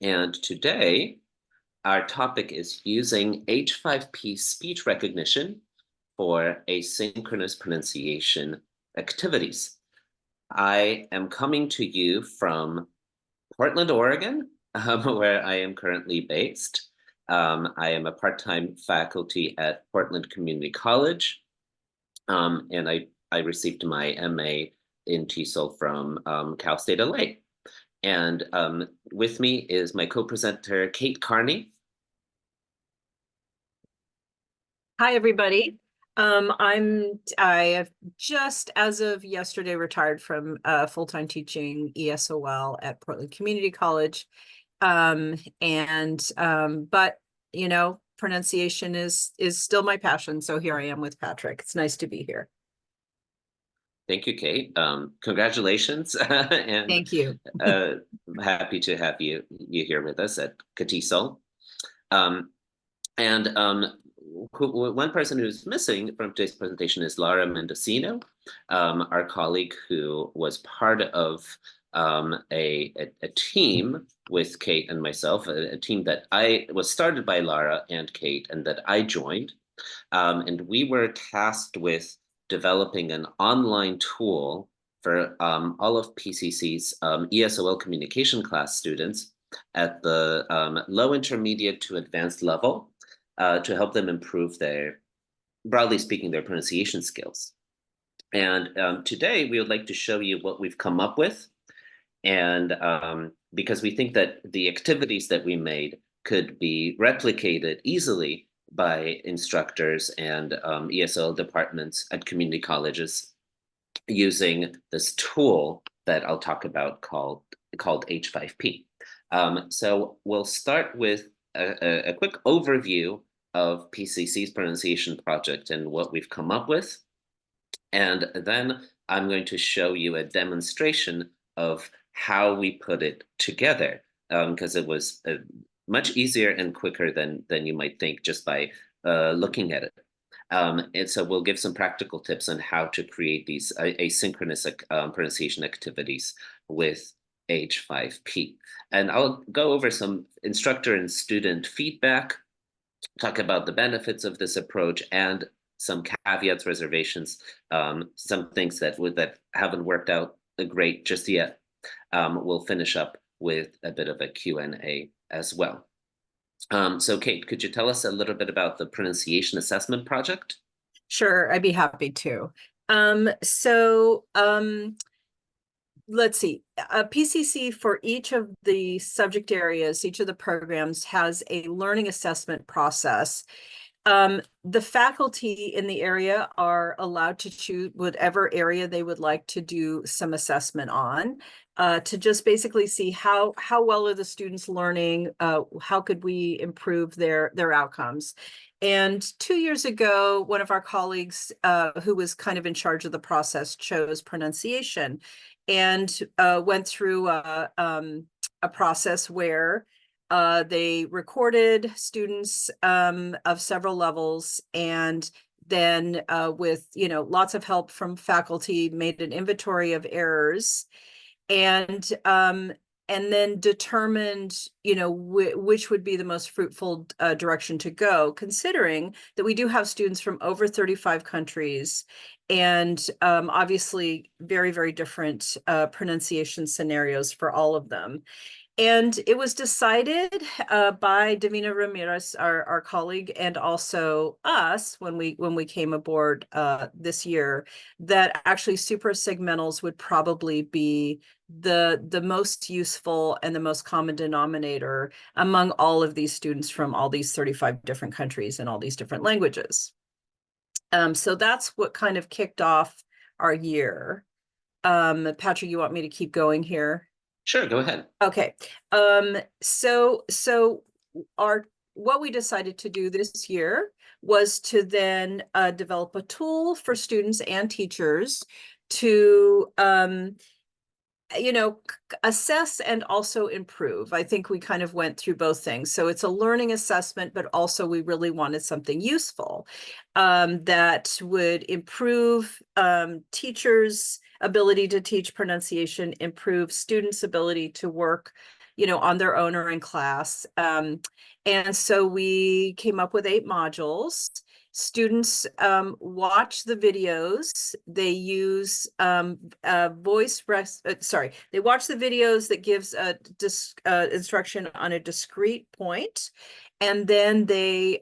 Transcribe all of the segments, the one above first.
And today, our topic is using H5P speech recognition for asynchronous pronunciation activities. I am coming to you from Portland, Oregon, where I am currently based. I am a part-time faculty at Portland Community College, and I received my MA in TESOL from Cal State LA. And with me is my co-presenter, Kate Carney. Hi, everybody. I have just as of yesterday retired from full-time teaching ESOL at Portland Community College. But pronunciation is still my passion. So here I am with Patryk. It's nice to be here. Thank you, Kate. Congratulations, and Thank you. uh, happy to have you here with us at TESOL. Um, and one person who's missing from today's presentation is Laura Mendocino, our colleague who was part of a team with Kate and myself, a team that was started by Laura and Kate, and that I joined. And we were tasked with developing an online tool for all of PCC's ESOL communication class students at the low intermediate to advanced level to help them improve broadly speaking, their pronunciation skills. And today we would like to show you what we've come up with. And because we think that the activities that we made could be replicated easily by instructors and ESL departments at community colleges using this tool that I'll talk about called H5P. So we'll start with a quick overview of PCC's pronunciation project and what we've come up with. And then I'm going to show you a demonstration of how we put it together, because it was much easier and quicker than you might think just by looking at it. And so we'll give some practical tips on how to create these asynchronous pronunciation activities with H5P. And I'll go over some instructor and student feedback, talk about the benefits of this approach, and some caveats, reservations, some things that haven't worked out great just yet. We'll finish up with a bit of a Q&A as well. So Kate, could you tell us a little bit about the pronunciation assessment project? Sure, I'd be happy to. Let's see. PCC for each of the subject areas, each of the programs has a learning assessment process. The faculty in the area are allowed to choose whatever area they would like to do some assessment on, to just basically see how well are the students learning, how could we improve their outcomes. And 2 years ago, one of our colleagues who was kind of in charge of the process chose pronunciation and went through a process where they recorded students of several levels, and then with lots of help from faculty, made an inventory of errors, and then determined which would be the most fruitful direction to go, considering that we do have students from over 35 countries and obviously very, very different pronunciation scenarios for all of them. And it was decided by Davina Ramirez, our colleague, and also us when we came aboard this year, that actually suprasegmentals would probably be the most useful and the most common denominator among all of these students from all these 35 different countries and all these different languages. So that's what kind of kicked off our year. Patryk, you want me to keep going here? Sure, go ahead. Okay. So what we decided to do this year was to then develop a tool for students and teachers to assess and also improve. I think we kind of went through both things. So it's a learning assessment, but also we really wanted something useful that would improve teachers' ability to teach pronunciation, improve students' ability to work on their own or in class. And so we came up with 8 modules. Students watch the videos. They use they watch the videos that gives a instruction on a discrete point, and then they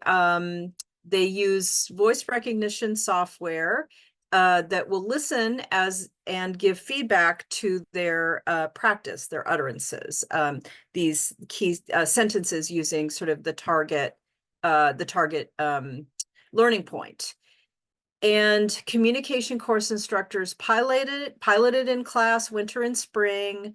use voice recognition software that will listen and give feedback to their practice, their utterances, these key sentences using sort of the target learning point. And communication course instructors piloted in class, winter and spring.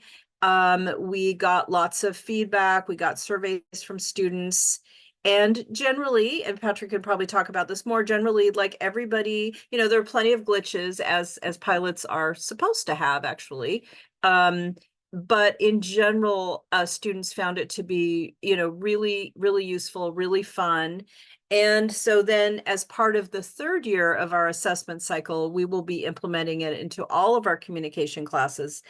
We got lots of feedback. We got surveys from students. And generally, and Patryk could probably talk about this more, generally, like everybody, there are plenty of glitches as pilots are supposed to have, actually. But in general, students found it to be, really, really useful, really fun. And so then as part of the 3rd year of our assessment cycle, we will be implementing it into all of our communication classes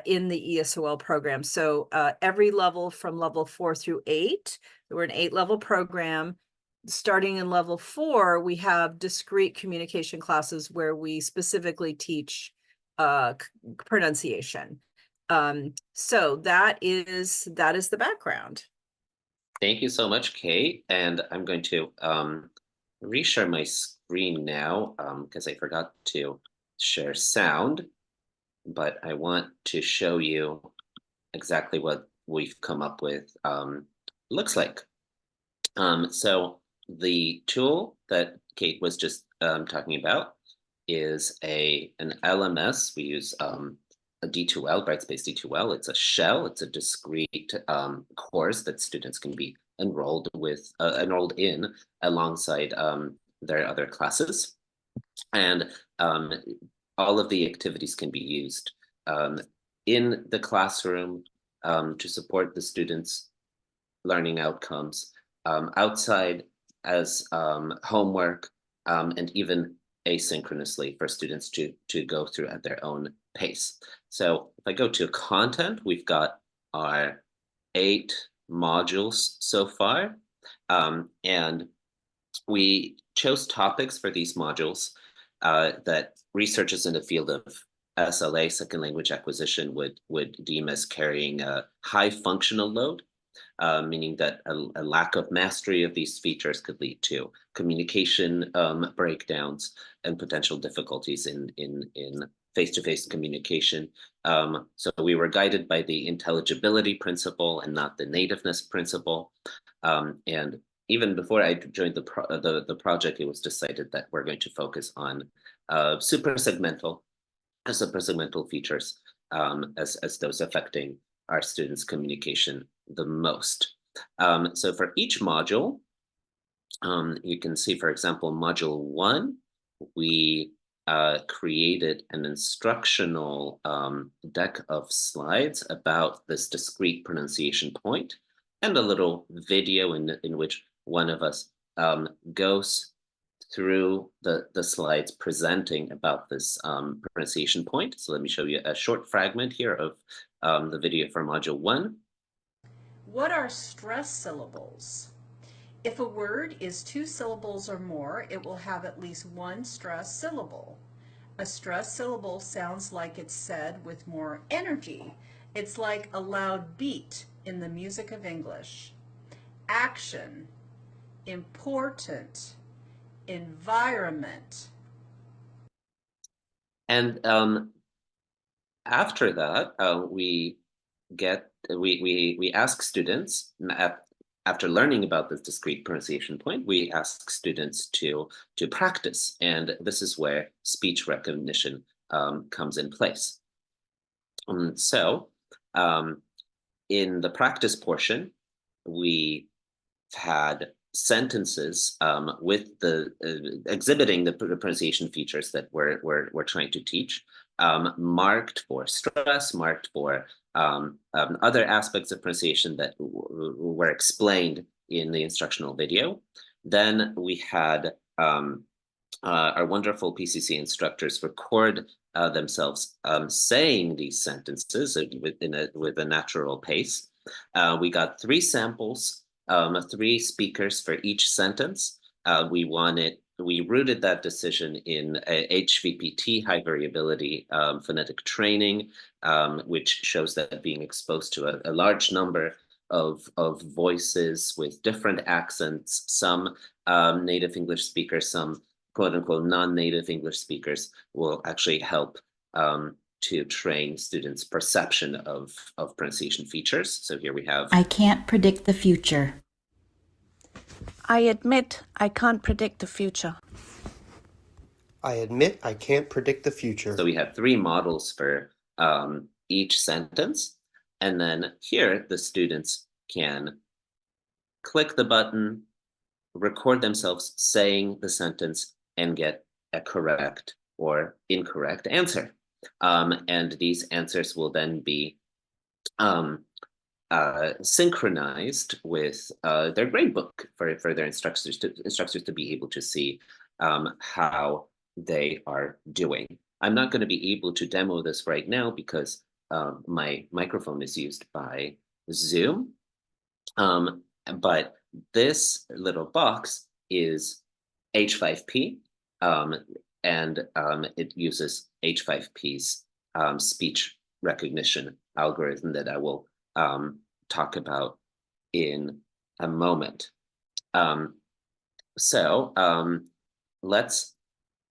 in the ESOL program. So every level from level 4 through 8, we're an 8-level program. Starting in level 4, we have discrete communication classes where we specifically teach pronunciation. So that is the background. Thank you so much, Kate. And I'm going to reshare my screen now because I forgot to share sound, but I want to show you exactly what we've come up with looks like. So the tool that Kate was just talking about is an LMS. We use a D2L, Brightspace D2L. It's a shell. It's a discrete course that students can be enrolled in alongside their other classes, and all of the activities can be used in the classroom to support the students' learning outcomes, outside as homework, and even asynchronously for students to go through at their own pace. So if I go to content, we've got our 8 modules so far, and we chose topics for these modules that researchers in the field of SLA, second language acquisition, would deem as carrying a high functional load, meaning that a lack of mastery of these features could lead to communication breakdowns and potential difficulties in face-to-face communication. So we were guided by the intelligibility principle and not the nativeness principle. And even before I joined the project, it was decided that we're going to focus on suprasegmental features as those affecting our students' communication the most. So for each module, you can see, for example, module 1, we created an instructional deck of slides about this discrete pronunciation point, and a little video in which one of us goes through the slides presenting about this pronunciation point. So let me show you a short fragment here of the video for module 1. What are stress syllables? If a word is 2 syllables or more, it will have at least 1 stress syllable. A stress syllable sounds like it's said with more energy. It's like a loud beat in the music of English. Action, important, environment. And after that, we ask students, after learning about this discrete pronunciation point, we ask students to practice, and this is where speech recognition comes in place. So in the practice portion, we had sentences with the exhibiting the pronunciation features that we're trying to teach, marked for stress, marked for other aspects of pronunciation that were explained in the instructional video. Then we had our wonderful PCC instructors record themselves saying these sentences with a natural pace. We got 3 samples, 3 speakers for each sentence. We rooted that decision in H5P high variability phonetic training, which shows that being exposed to a large number of voices with different accents, some native English speakers, some quote unquote non-native English speakers, will actually help to train students' perception of pronunciation features. So here we have, I can't predict the future. I admit I can't predict the future. I admit I can't predict the future. so we have 3 models for each sentence. And then here the students can click the button, record themselves saying the sentence, and get a correct or incorrect answer. And these answers will then be synchronized with their gradebook for their instructors to be able to see how they are doing. I'm not going to be able to demo this right now because my microphone is used by Zoom. But this little box is H5P, and it uses H5P's speech recognition algorithm that I will talk about in a moment. So let's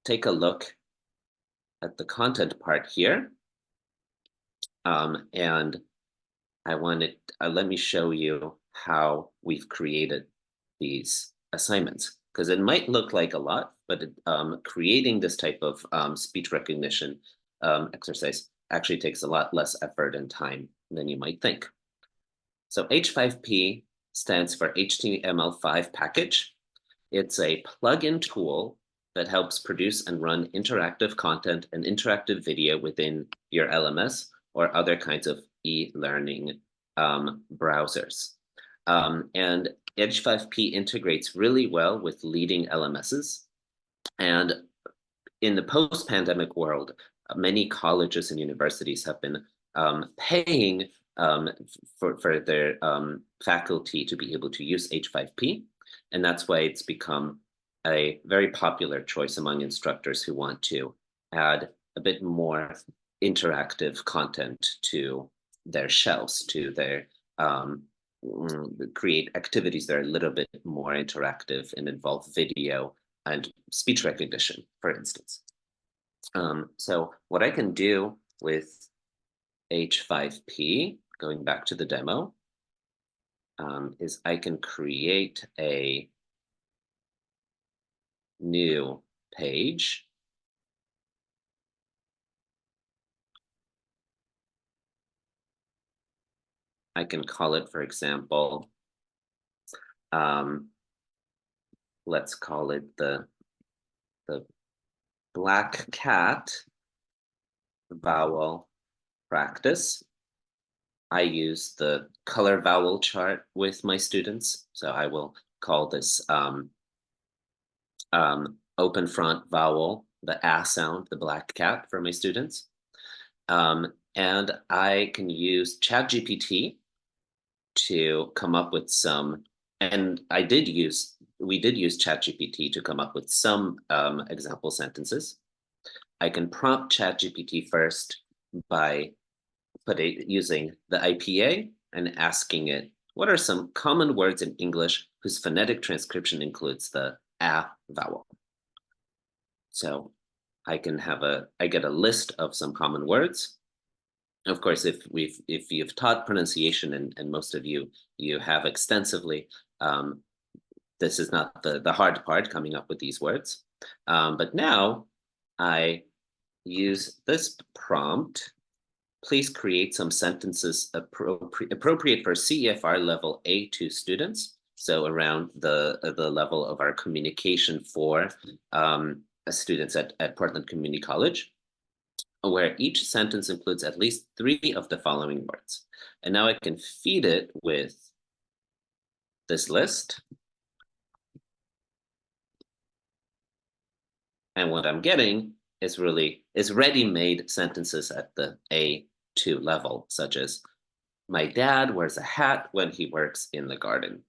take a look at the content part here. And I wanted, let me show you how we've created these assignments, because it might look like a lot, but creating this type of speech recognition exercise actually takes a lot less effort and time than you might think. So H5P stands for HTML5 Package. It's a plugin tool that helps produce and run interactive content and interactive video within your LMS or other kinds of e-learning browsers. And H5P integrates really well with leading LMSs. And in the post-pandemic world, many colleges and universities have been paying for their faculty to be able to use H5P. And that's why it's become a very popular choice among instructors who want to add a bit more interactive content to their shells, to their create activities that are a little bit more interactive and involve video and speech recognition, for instance. So what I can do with H5P, going back to the demo, is I can create a new page. I can call it, for example, let's call it the black cat vowel practice. I use the color vowel chart with my students, so I will call this open front vowel, the A sound, the black cat, for my students. And I can use ChatGPT to come up with some, and we did use ChatGPT to come up with some example sentences. I can prompt ChatGPT first by using the IPA and asking it, what are some common words in English whose phonetic transcription includes the A vowel? So I can I get a list of some common words. Of course, if you've taught pronunciation, and most of you have extensively, this is not the hard part, coming up with these words. But now I use this prompt. Please create some sentences appropriate for CEFR level A2 students. So around the level of our communication for students at Portland Community College, where each sentence includes at least 3 of the following words. And now I can feed it with this list. And what I'm getting is ready-made sentences at the A2 level, such as, My dad wears a hat when he works in the garden.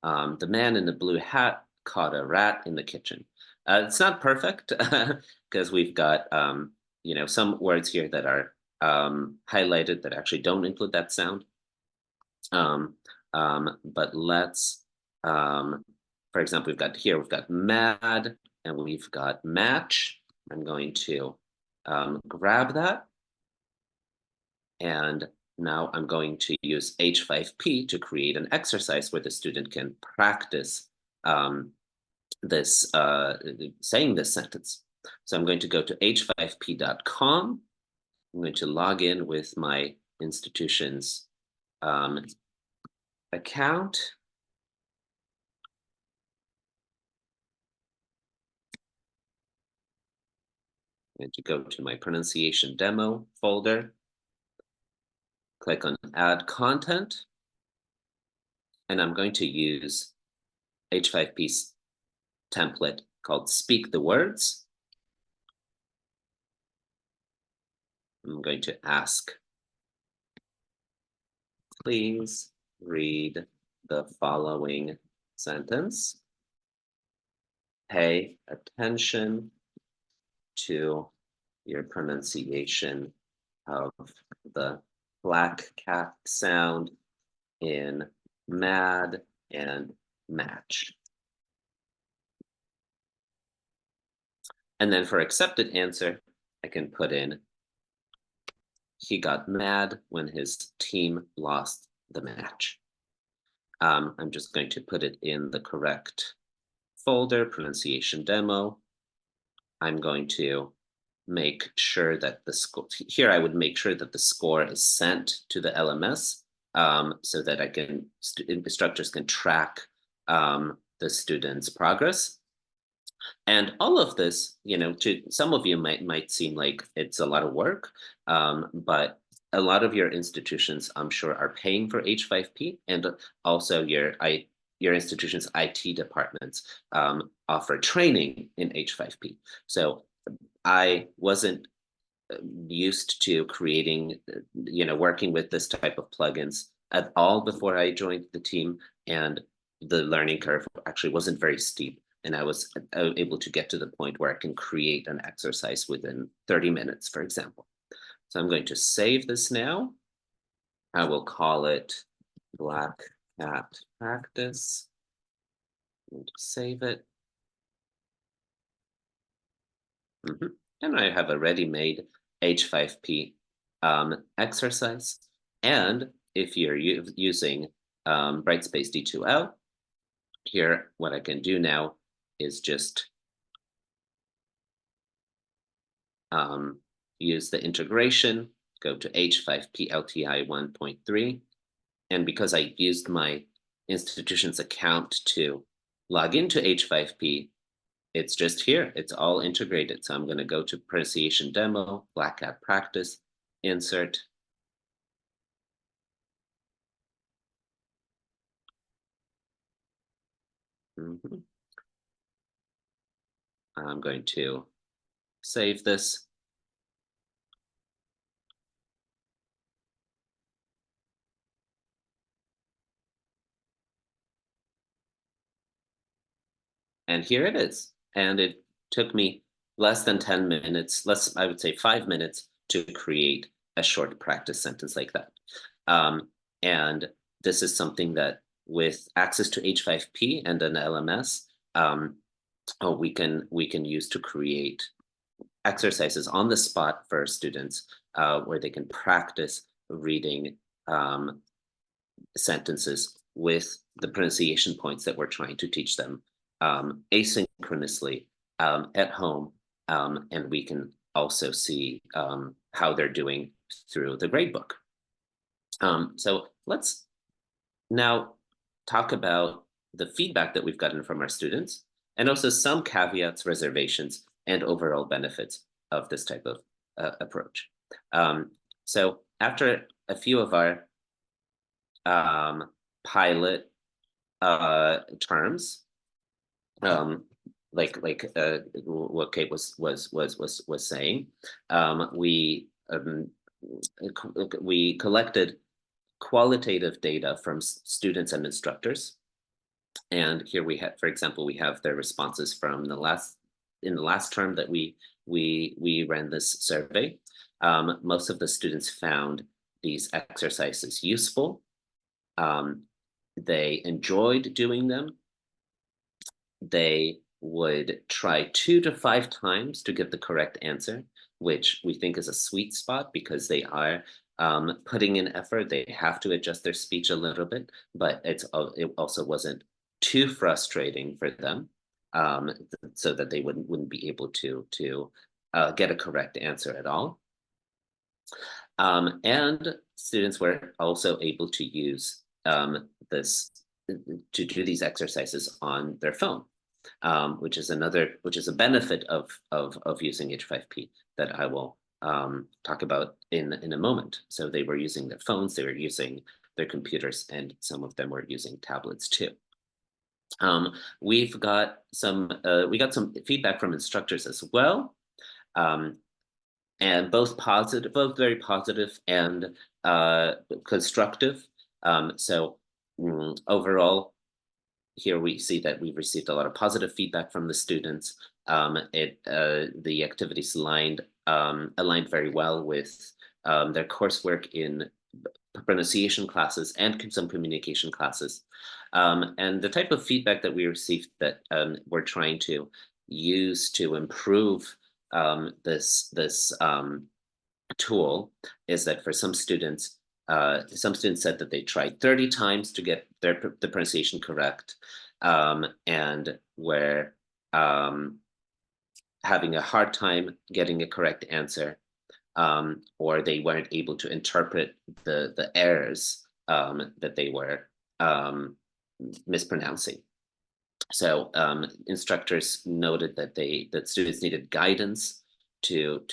The man in the blue hat caught a rat in the kitchen. It's not perfect because we've got some words here that are highlighted that actually don't include that sound. But let's, for example, we've got mad and we've got match. I'm going to grab that. And now I'm going to use H5P to create an exercise where the student can practice saying this sentence. So I'm going to go to h5p.com. I'm going to log in with my institution's account. I'm going to go to my pronunciation demo folder, click on add content, and I'm going to use H5P's template called speak the words. I'm going to ask, please read the following sentence. Pay attention to your pronunciation of the black cat sound in mad and match. And then for accepted answer, I can put in, he got mad when his team lost the match. I'm just going to put it in the correct folder, pronunciation demo. I'm going to make sure that the score, here I would make sure that the score is sent to the LMS so that instructors can track the student's progress. And all of this, to some of you might seem like it's a lot of work, but a lot of your institutions, I'm sure, are paying for H5P, and also your institution's IT departments offer training in H5P. So I wasn't used to creating, working with this type of plugins at all before I joined the team, and the learning curve actually wasn't very steep. And I was able to get to the point where I can create an exercise within 30 minutes, for example. So I'm going to save this now. I will call it Black Cat Practice. I'm going to save it. And I have a ready-made H5P exercise. And if you're using Brightspace D2L, here, what I can do now is just use the integration, go to H5P LTI 1.3. And because I used my institution's account to log into H5P, it's just here. It's all integrated. So I'm going to go to pronunciation demo, Black Cat Practice, insert. I'm going to save this. And here it is. And it took me less than 10 minutes, I would say 5 minutes, to create a short practice sentence like that. And this is something that with access to H5P and an LMS, we can use to create exercises on the spot for students where they can practice reading sentences with the pronunciation points that we're trying to teach them asynchronously at home, and we can also see how they're doing through the gradebook. So let's now talk about the feedback that we've gotten from our students, and also some caveats, reservations, and overall benefits of this type of approach. So after a few of our pilot terms, like what Kate was saying, we collected qualitative data from students and instructors. And here we have, for example, we have their responses from in the last term that we ran this survey. Most of the students found these exercises useful. They enjoyed doing them. They would try 2 to 5 times to get the correct answer, which we think is a sweet spot because they are putting in effort. They have to adjust their speech a little bit, but it also wasn't too frustrating for them, so that they wouldn't be able to get a correct answer at all. And students were also able to use to do these exercises on their phone, which is a benefit of using H5P that I will talk about in a moment. So they were using their phones, they were using their computers, and some of them were using tablets too. We got some feedback from instructors as well, and both very positive and constructive. So overall, here we see that we've received a lot of positive feedback from the students. The activities aligned very well with their coursework in pronunciation classes and some communication classes. And the type of feedback that we received that we're trying to use to improve this tool is that for some students said that they tried 30 times to get the pronunciation correct, and were having a hard time getting a correct answer, or they weren't able to interpret the errors that they were mispronouncing. So instructors noted that students needed guidance to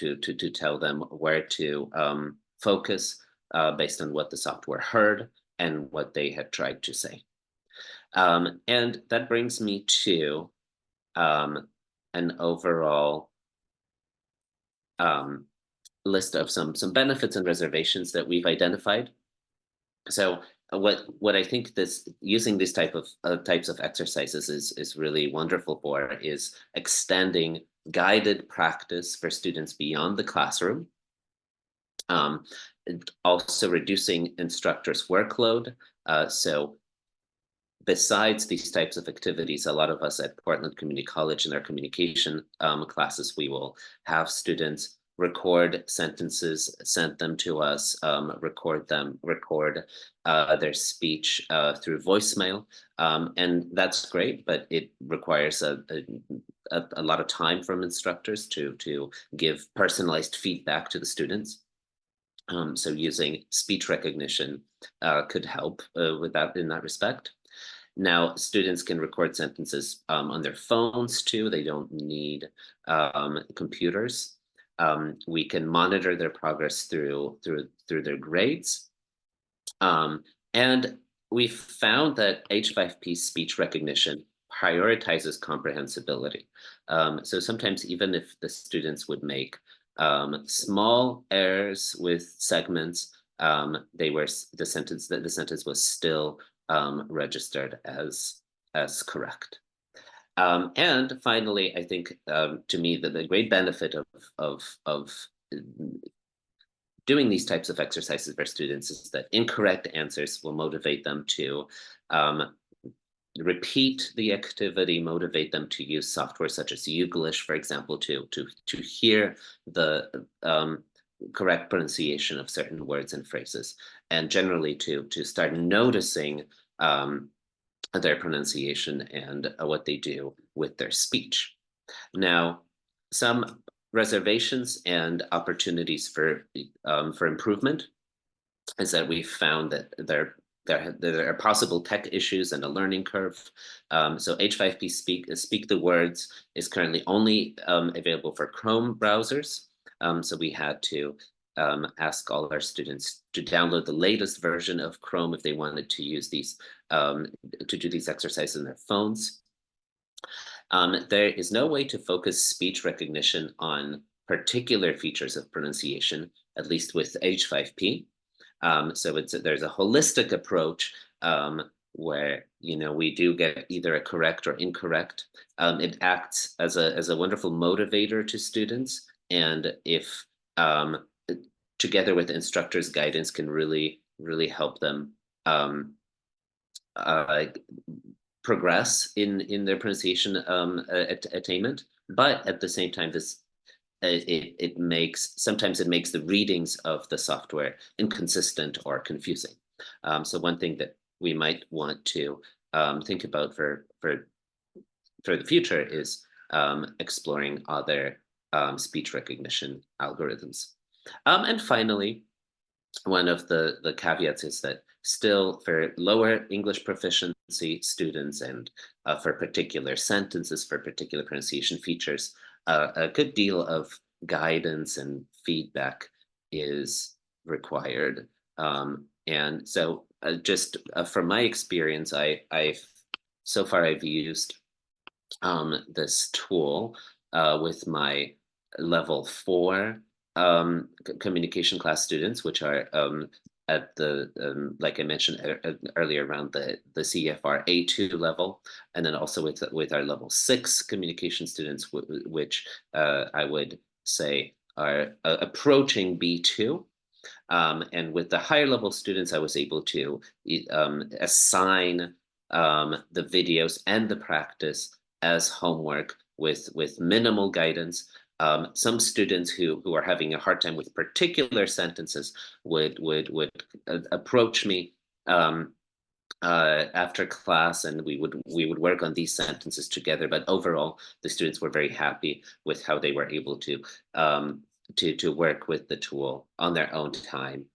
tell them where to focus based on what the software heard and what they had tried to say. And that brings me to an overall list of some benefits and reservations that we've identified. So what I think using these types of exercises is really wonderful for is extending guided practice for students beyond the classroom. Also reducing instructors' workload. So besides these types of activities, a lot of us at Portland Community College in our communication classes, we will have students record sentences, send them to us, record their speech through voicemail. And that's great, but it requires a lot of time from instructors to give personalized feedback to the students. So using speech recognition could help with that in that respect. Now, students can record sentences on their phones too. They don't need computers. We can monitor their progress through their grades. And we found that H5P speech recognition prioritizes comprehensibility. So sometimes even if the students would make small errors with segments, the sentence was still registered as correct. And finally, I think to me that the great benefit of doing these types of exercises for students is that incorrect answers will motivate them to repeat the activity, motivate them to use software such as Youglish, for example, to hear the correct pronunciation of certain words and phrases, and generally to start noticing their pronunciation and what they do with their speech. Now, some reservations and opportunities for improvement is that we found that there are possible tech issues and a learning curve. So H5P Speak the Words is currently only available for Chrome browsers. So we had to ask all our students to download the latest version of Chrome if they wanted to use these, to do these exercises on their phones. There is no way to focus speech recognition on particular features of pronunciation, at least with H5P. So there's a holistic approach where we do get either a correct or incorrect. It acts as a wonderful motivator to students, and if together with instructors' guidance can really help them progress in their pronunciation attainment. But at the same time, sometimes it makes the readings of the software inconsistent or confusing. So one thing that we might want to think about for the future is exploring other speech recognition algorithms. And finally, one of the caveats is that still for lower English proficiency students and for particular sentences, for particular pronunciation features, a good deal of guidance and feedback is required. And so just from my experience, so far I've used this tool with my level 4 communication class students, which are at the like I mentioned earlier, around the CEFR A2 level, and then also with our level 6 communication students, which I would say are approaching B2. And with the higher level students, I was able to assign the videos and the practice as homework with minimal guidance. Some students who are having a hard time with particular sentences would approach me after class, and we would work on these sentences together. But overall, the students were very happy with how they were able to work with the tool on their own time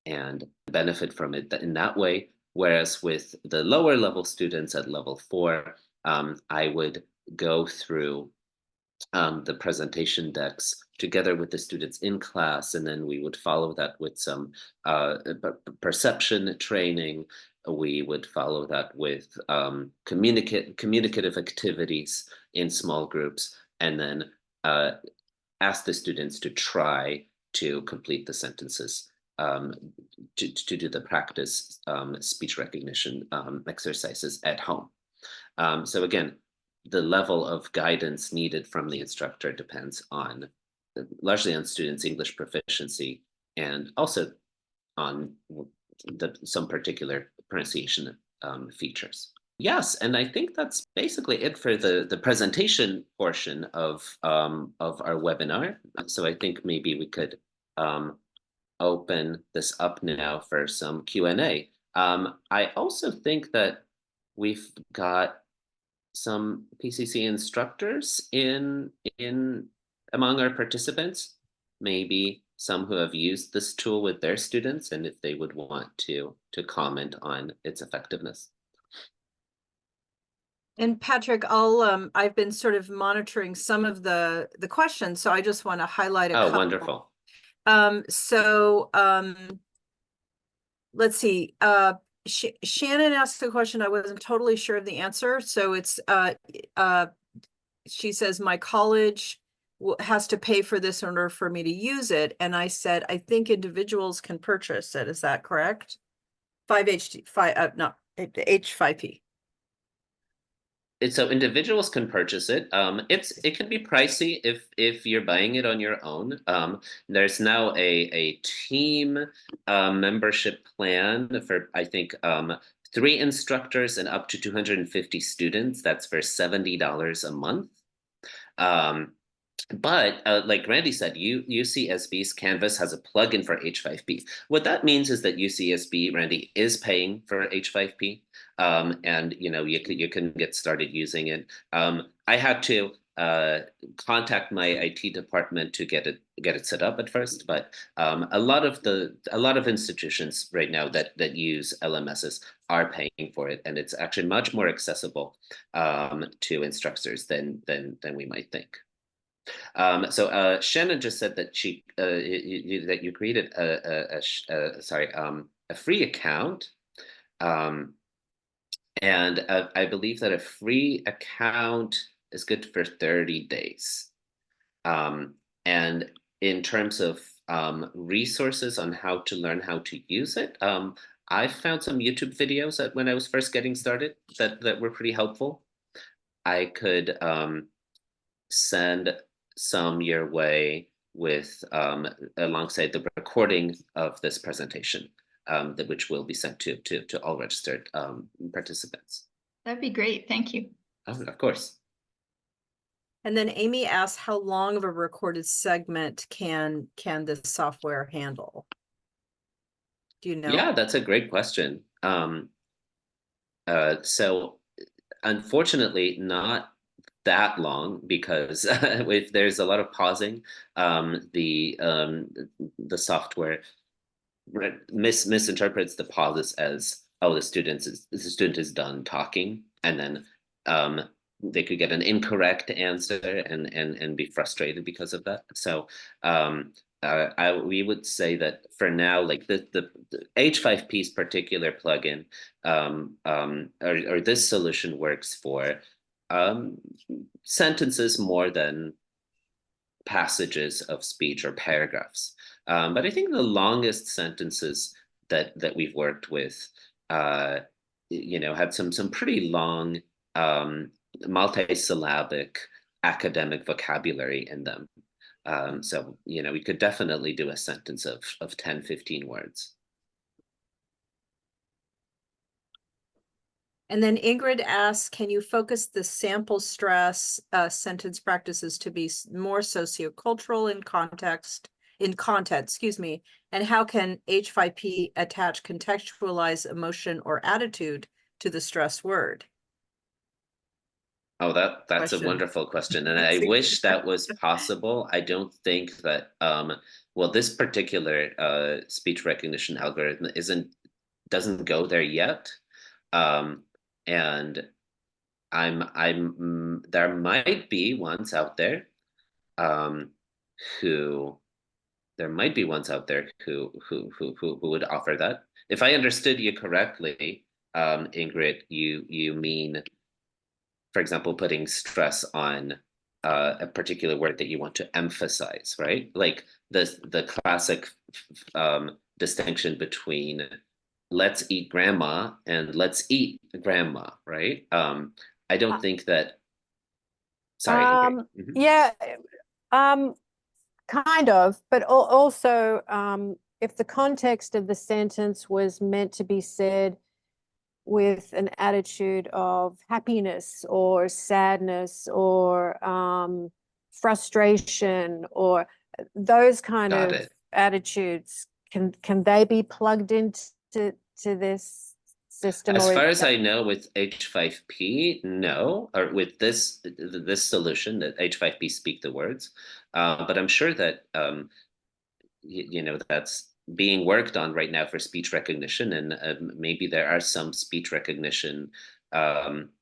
and benefit from it in that way. Whereas with the lower level students at level 4, I would go through the presentation decks together with the students in class, and then we would follow that with some perception training. We would follow that with communicative activities in small groups, and then ask the students to try to complete the sentences, to do the practice speech recognition exercises at home. So again, the level of guidance needed from the instructor depends largely on students' English proficiency, and also on some particular pronunciation features. Yes, and I think that's basically it for the presentation portion of our webinar. So I think maybe we could open this up now for some Q&A. I also think that we've got some PCC instructors among our participants, maybe some who have used this tool with their students, and if they would want to comment on its effectiveness. And Patryk, I've been sort of monitoring some of the questions, so I just want to highlight a couple. Oh, wonderful. Let's see. Shannon asked a question I wasn't totally sure of the answer. So it's she says, my college has to pay for this in order for me to use it. And I said, I think individuals can purchase it. Is that correct? H5P. So individuals can purchase it. It can be pricey if you're buying it on your own. There's now a team membership plan for, I think, 3 instructors and up to 250 students. That's for $70 a month. But like Randy said, UCSB's Canvas has a plugin for H5P. What that means is that UCSB, Randy, is paying for H5P, and you can get started using it. I had to contact my IT department to get it set up at first, but a lot of institutions right now that use LMSs are paying for it, and it's actually much more accessible to instructors than we might think. So Shannon just said that that you created a free account, and I believe that a free account is good for 30 days. And in terms of resources on how to learn how to use it. I found some YouTube videos when I was first getting started that were pretty helpful. I could send some your way with alongside the recording of this presentation, which will be sent to all registered participants. That'd be great. Thank you. Oh, of course. And then Amy asked, how long of a recorded segment can this software handle? Do you know? Yeah, that's a great question. So unfortunately, not that long, because if there's a lot of pausing, the software misinterprets the pauses as, oh, the student is done talking, and then they could get an incorrect answer and be frustrated because of that. So we would say that for now, like the H5P's particular plugin, or this solution works for sentences more than passages of speech or paragraphs. But I think the longest sentences that we've worked with, had some pretty long multi-syllabic academic vocabulary in them. So, we could definitely do a sentence of 10, 15 words. And then Ingrid asks, can you focus the sample stress sentence practices to be more sociocultural in content, and how can H5P attach contextualize emotion or attitude to the stress word? Oh, that's Question. a wonderful question. And I wish that was possible. I don't think that, well, this particular speech recognition algorithm doesn't go there yet. And there might be ones out there who would offer that. If I understood you correctly, Ingrid, you mean, for example, putting stress on a particular word that you want to emphasize, right? Like the classic distinction between let's eat grandma and let's eat grandma, right? I don't think that. Sorry. Mm-hmm. Yeah, kind of, but also if the context of the sentence was meant to be said with an attitude of happiness or sadness or frustration or those kind Got of it. attitudes, can they be plugged into this system? As far as I know, with H5P, no, or with this solution that H5P speak the words, but I'm sure that that's being worked on right now for speech recognition, and maybe there are some speech recognition apps,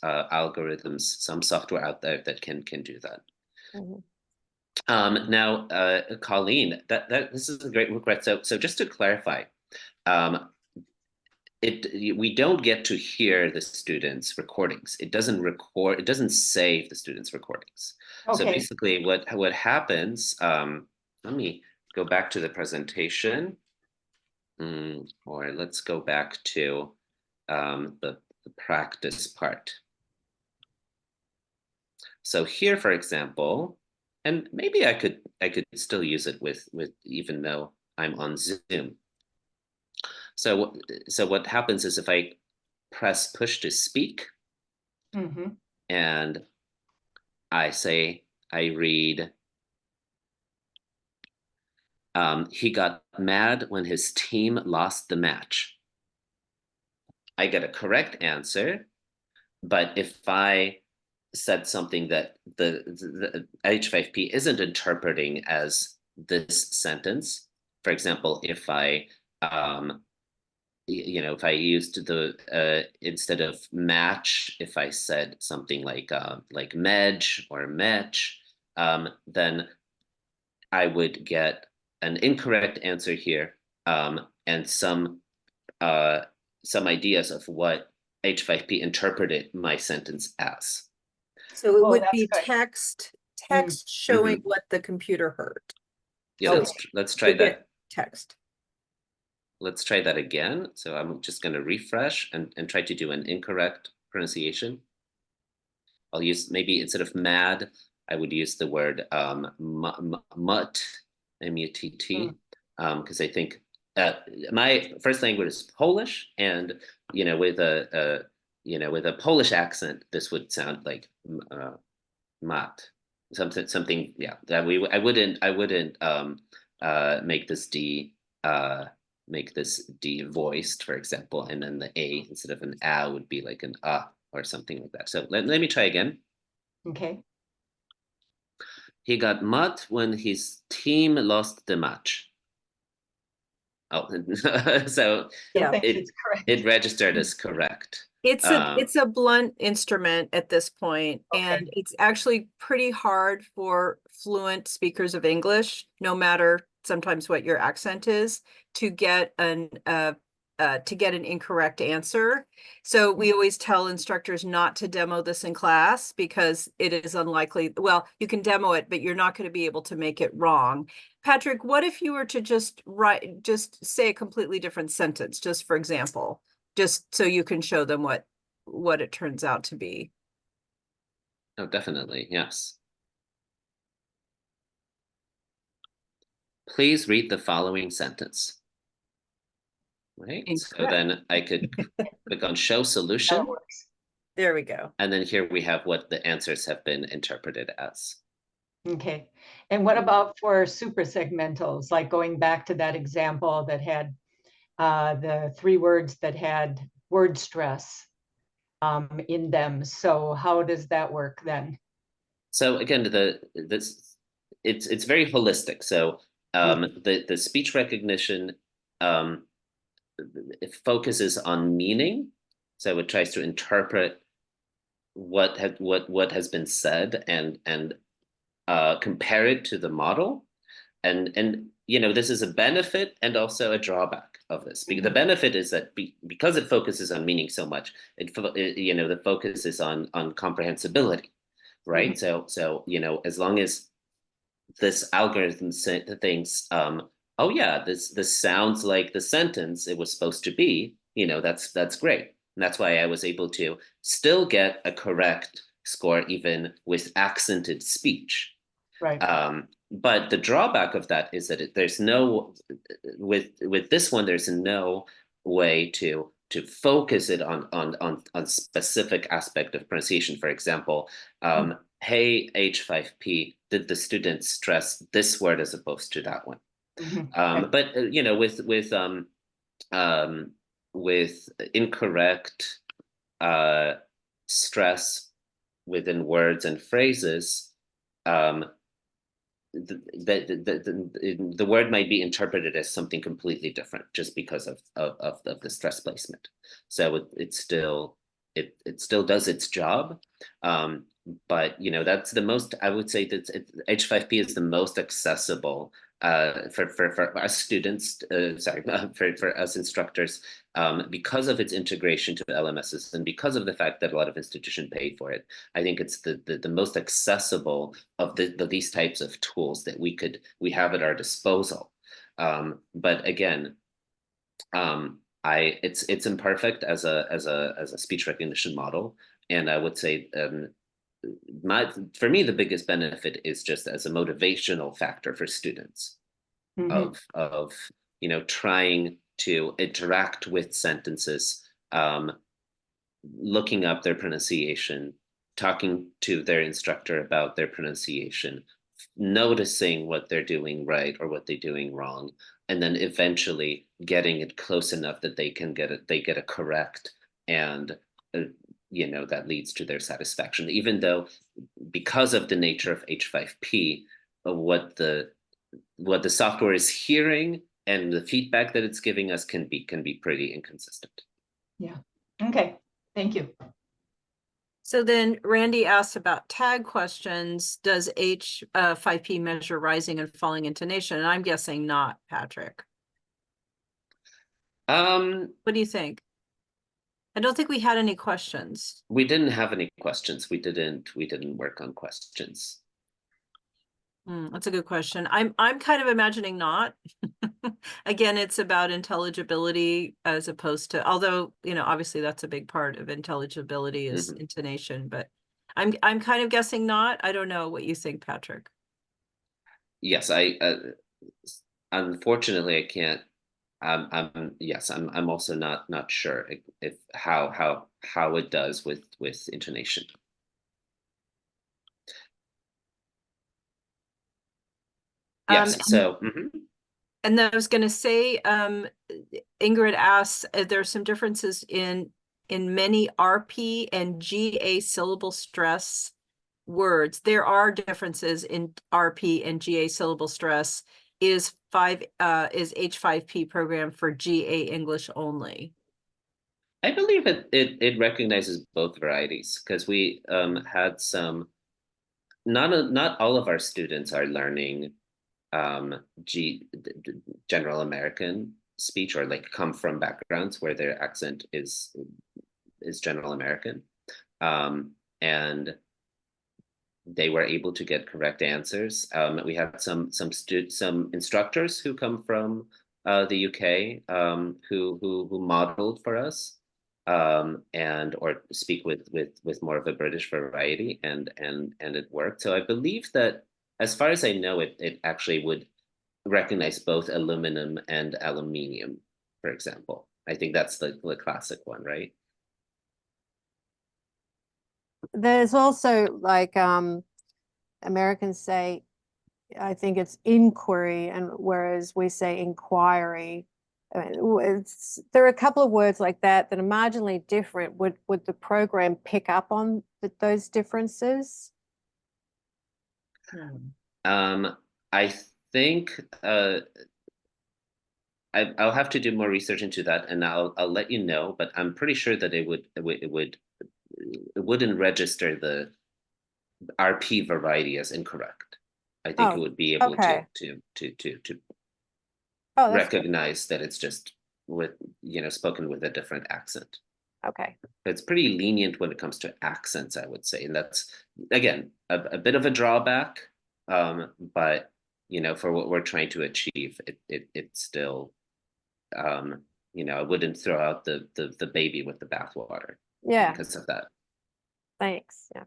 algorithms, some software out there that can do that. Mm-hmm. Now, Colleen, this is a great request. So just to clarify, we don't get to hear the students' recordings. It doesn't record. It doesn't save the students' recordings. Okay. So basically, what happens? Let me go back to the presentation, or let's go back to the practice part. So here, for example, and maybe I could still use it with even though I'm on Zoom. So what happens is if I press push to speak, and I read, he got mad when his team lost the match. I get a correct answer, but if I said something that the H5P isn't interpreting as this sentence, for example, if I if I used the instead of match, if I said something like medj or metch, then I would get an incorrect answer here, and some ideas of what H5P interpreted my sentence as. So it would that's be good. text showing what the computer heard. Yeah, Okay. let's try To get that. text. Let's try that again. So I'm just going to refresh and try to do an incorrect pronunciation. I'll use, maybe instead of mad, I would use the word mutt, M-U-T-T, because I think my first language is Polish, and with a Polish accent, this would sound like mat, something, yeah. That I wouldn't make this D voiced, for example, and then the A instead of an A would be like an or something like that. So let me try again. Okay. He got mud when his team lost the match. Oh, so Yeah. It's correct. it registered as correct. It's a blunt instrument at this point, and it's actually pretty hard for fluent speakers of English, no matter sometimes what your accent is, to get an incorrect answer. So we always tell instructors not to demo this in class because it is unlikely. Well, you can demo it, but you're not going to be able to make it wrong. Patryk, what if you were to just say a completely different sentence, just for example, just so you can show them what it turns out to be? Oh, definitely, yes. Please read the following sentence. Right, so then I could click on show solution. There we go. And then here we have what the answers have been interpreted as. Okay. And what about for suprasegmentals, like going back to that example that had the 3 words that had word stress in them? So how does that work then? So again, it's very holistic. So the speech recognition, it focuses on meaning. So it tries to interpret what has been said and compare it to the model. And this is a benefit and also a drawback of this. Because the benefit is that because it focuses on meaning so much, the focus is on comprehensibility, right? So as long as this algorithm thinks, oh yeah, this sounds like the sentence it was supposed to be, that's great. And that's why I was able to still get a correct score even with accented speech. Right. But the drawback of that is that there's no, with this one, there's no way to focus it on specific aspect of pronunciation. For example, hey, H5P, did the student stress this word as opposed to that one? But with incorrect stress within words and phrases, the word might be interpreted as something completely different just because of the stress placement. So it still does its job, but that's the most, I would say that H5P is the most accessible for us students, for us instructors, because of its integration to LMSs and because of the fact that a lot of institutions pay for it. I think it's the most accessible of these types of tools that we have at our disposal. But again, it's imperfect as a speech recognition model, and I would say for me the biggest benefit is just as a motivational factor for students of trying to interact with sentences, looking up their pronunciation, talking to their instructor about their pronunciation, noticing what they're doing right or what they're doing wrong, and then eventually getting it close enough that they get a correct, and that leads to their satisfaction. Even though, because of the nature of H5P, what the software is hearing and the feedback that it's giving us can be pretty inconsistent. Yeah. Okay. Thank you. So then Randy asks about tag questions. Does H5P measure rising and falling intonation? And I'm guessing not, Patryk. What do you think? I don't think we had any questions. We didn't have any questions. We didn't work on questions. That's a good question. I'm kind of imagining not. Again, it's about intelligibility as opposed to, although, obviously that's a big part of intelligibility is intonation, but I'm kind of guessing not. I don't know what you think, Patryk. Yes, I unfortunately I can't. I'm also not sure if how it does with intonation. Yes. And then I was going to say, Ingrid asks, there are some differences in many RP and GA syllable stress words. There are differences in RP and GA syllable stress. Is H5P program for GA English only? I believe it recognizes both varieties, because we had some. Not all of our students are learning general American speech, or like come from backgrounds where their accent is general American, and they were able to get correct answers. We had some instructors who come from the UK, who modeled for us, and or speak with more of a British variety, and it worked. So I believe that, as far as I know, it actually would recognize both aluminum and aluminium, for example. I think that's the classic one, right? There's also like Americans say, I think it's inquiry, and whereas we say inquiry. There are a couple of words like that that are marginally different. Would the program pick up on those differences? I think I'll have to do more research into that, and I'll let you know. But I'm pretty sure that it wouldn't register the RP variety as incorrect. I think it would be able to recognize that it's just spoken with a different accent. Okay. It's pretty lenient when it comes to accents, I would say, and that's again a bit of a drawback. But for what we're trying to achieve, it's still, I wouldn't throw out the baby with the bathwater. Yeah. Because of that. Thanks. Yeah.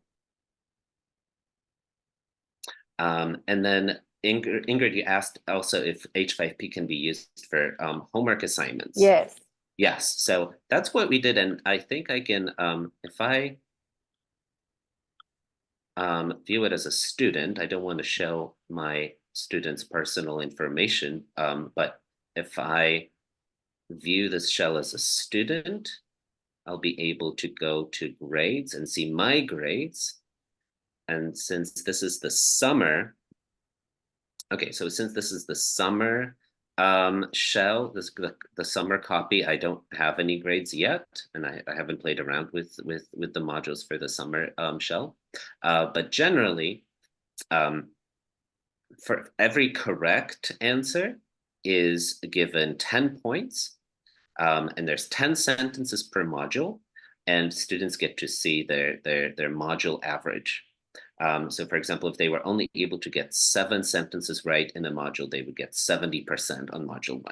And then Ingrid, you asked also if H5P can be used for homework assignments. Yes. Yes. So that's what we did, and I think I can, if I view it as a student, I don't want to show my students' personal information, but if I view this shell as a student, I'll be able to go to grades and see my grades. And since this is the summer, okay, so since this is the summer shell, the summer copy, I don't have any grades yet, and I haven't played around with the modules for the summer shell. But generally, for every correct answer is given 10 points, and there's 10 sentences per module, and students get to see their module average. So for example, if they were only able to get 7 sentences right in a module, they would get 70% on module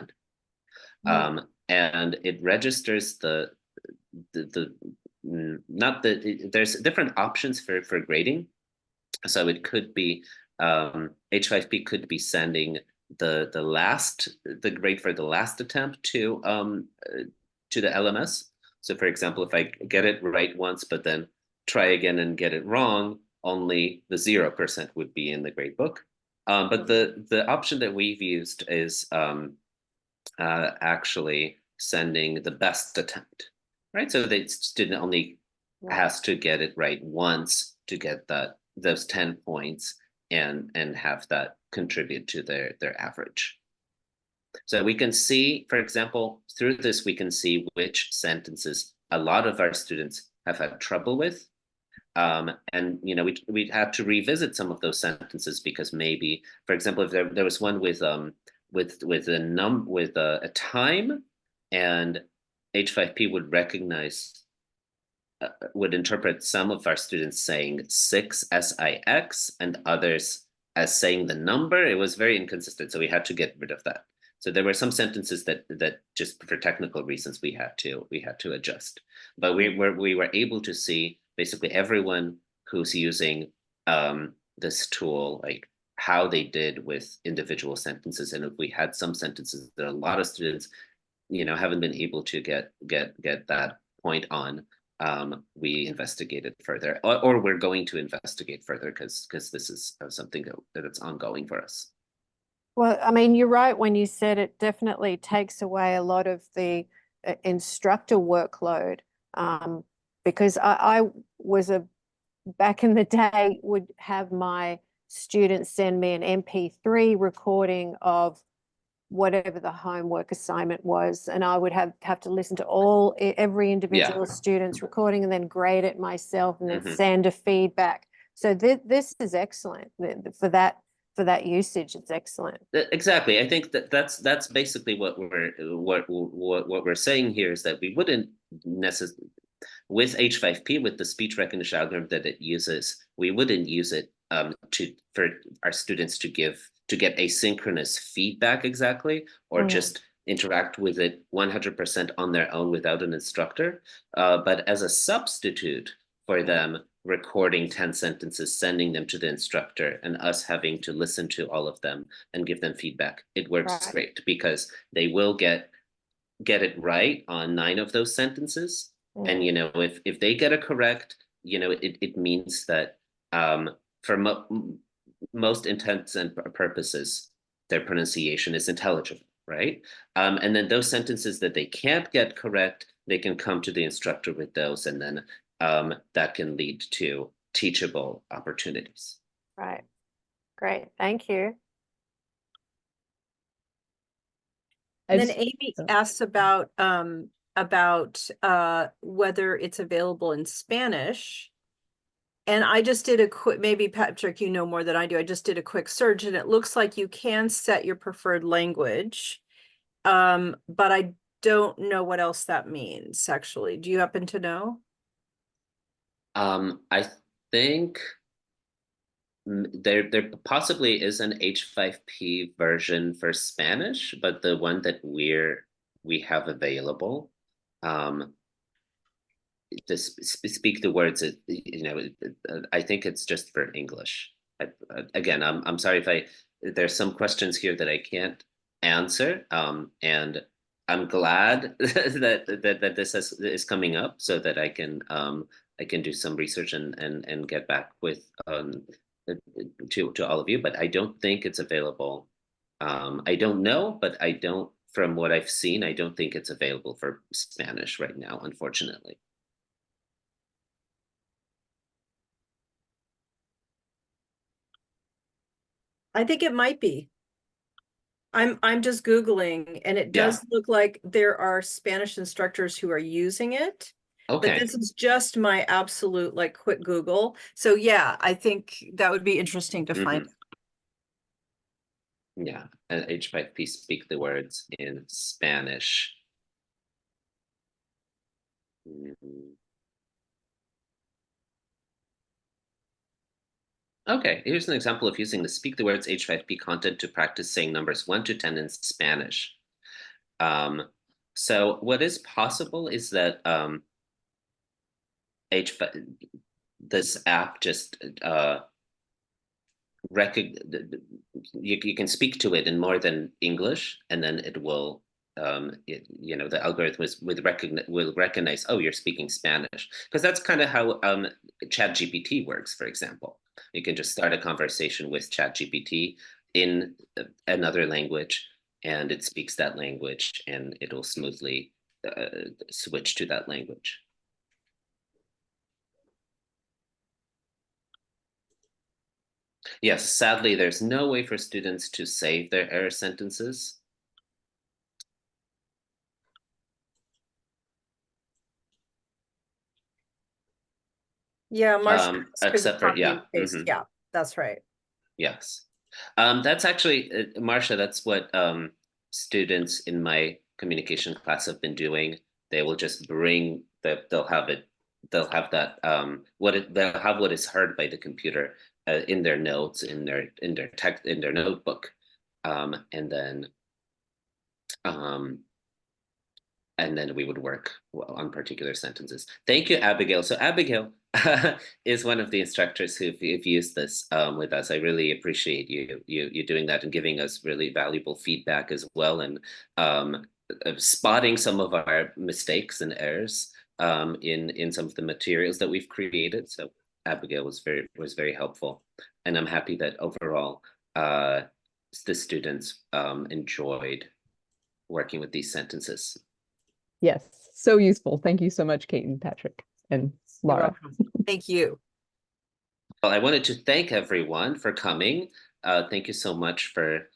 1. And it registers there's different options for grading. So it could be, H5P could be sending the grade for the last attempt to the LMS. So for example, if I get it right once, but then try again and get it wrong, only the 0% would be in the grade book. But the option that we've used is actually sending the best attempt, right? So the student only has to get it right once to get those 10 points and have that contribute to their average. So we can see, for example, through this, we can see which sentences a lot of our students have had trouble with. And we had to revisit some of those sentences, because maybe, for example, if there was one with a time, and H5P would recognize, would interpret some of our students saying 6 SIX and others as saying the number, it was very inconsistent. So we had to get rid of that. So there were some sentences that just for technical reasons we had to adjust. But we were able to see basically everyone who's using this tool, like how they did with individual sentences. And if we had some sentences that a lot of students, haven't been able to get that point on, we investigated further, or we're going to investigate further because this is something that it's ongoing for us. Well, I mean, you're right when you said it definitely takes away a lot of the instructor workload, because I was back in the day would have my students send me an MP3 recording of whatever the homework assignment was, and I would have to listen to every individual student's recording and then grade it myself and then send a feedback. So this is excellent for that usage. It's excellent. Exactly. I think that's basically what we're saying here, is that we wouldn't necessarily, with H5P, with the speech recognition algorithm that it uses, we wouldn't use it for our students to get asynchronous feedback exactly, or just interact with it 100% on their own without an instructor, but as a substitute for them recording 10 sentences, sending them to the instructor, and us having to listen to all of them and give them feedback. It works great because they will get it right on 9 of those sentences. And if they get it correct, it means that for most intents and purposes, their pronunciation is intelligible, right? And then those sentences that they can't get correct, they can come to the instructor with those, and then that can lead to teachable opportunities. Right. Great. Thank you. And then Amy asks about whether it's available in Spanish. And I just did a quick, maybe Patryk, you know more than I do. I just did a quick search, and it looks like you can set your preferred language. But I don't know what else that means, actually. Do you happen to know? I think there possibly is an H5P version for Spanish, but the one that we have available, to speak the words, I think it's just for English. Again, I'm sorry if there's some questions here that I can't answer, and I'm glad that this is coming up so that I can do some research and get back with to all of you. But I don't think it's available. I don't know, but from what I've seen, I don't think it's available for Spanish right now, unfortunately. I think it might be. I'm just Googling, and it does look like there are Spanish instructors who are using it. Okay. But this is just my absolute quick Google. So yeah, I think that would be interesting to find. Yeah, and H5P speak the words in Spanish. Okay, here's an example of using the speak the words H5P content to practice saying numbers 1 to 10 in Spanish. So what is possible is that this app just you can speak to it in more than English, and then it will the algorithm will recognize, oh, you're speaking Spanish, because that's kind of how ChatGPT works. For example, you can just start a conversation with ChatGPT in another language, and it speaks that language, and it'll smoothly switch to that language. Yes, sadly, there's no way for students to save their error sentences. Yeah, Marcia, except for yeah, that's right. Yes, that's actually Marcia. That's what students in my communication class have been doing. They will just bring that. They'll have that. They'll have what is heard by the computer in their notes, in their text, in their notebook, and then we would work on particular sentences. Thank you, Abigail. So Abigail is one of the instructors who've used this with us. I really appreciate you doing that and giving us really valuable feedback as well, and spotting some of our mistakes and errors in some of the materials that we've created. So Abigail was very helpful, and I'm happy that overall the students enjoyed working with these sentences. Yes, so useful. Thank you so much, Kate and Patryk and You're Laura. welcome. Thank you. Well, I wanted to thank everyone for coming. Thank you so much for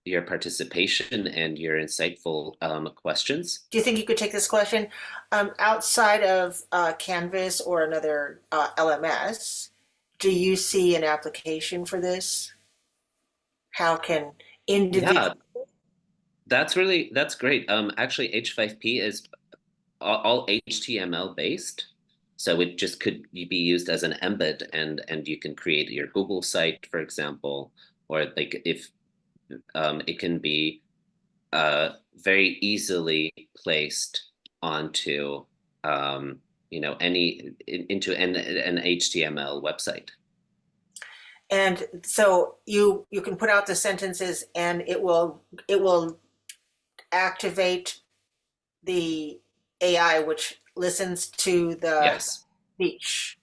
your participation and your insightful questions. Do you think you could take this question? Outside of Canvas or another LMS, do you see an application for this? How can individuals? Yeah, that's great. Actually, H5P is all HTML based, so it just could be used as an embed, and you can create your Google site, for example, or like if it can be very easily placed onto into an HTML website. And so you can put out the sentences, and it will activate the AI, which listens to the Yes. speech.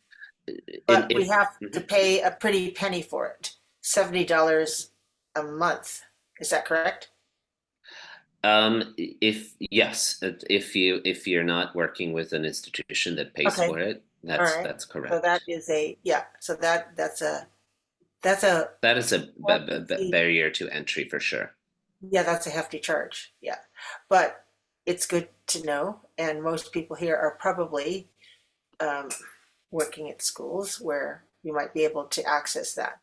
But we have to Mhm. pay a pretty penny for it, $70 a month. Is that correct? If you're not working with an institution that pays Okay. for it, All right. that's So correct. that is so that's a That is a barrier to entry for sure. that's a hefty charge. Yeah. But it's good to know, and most people here are probably working at schools where you might be able to access that.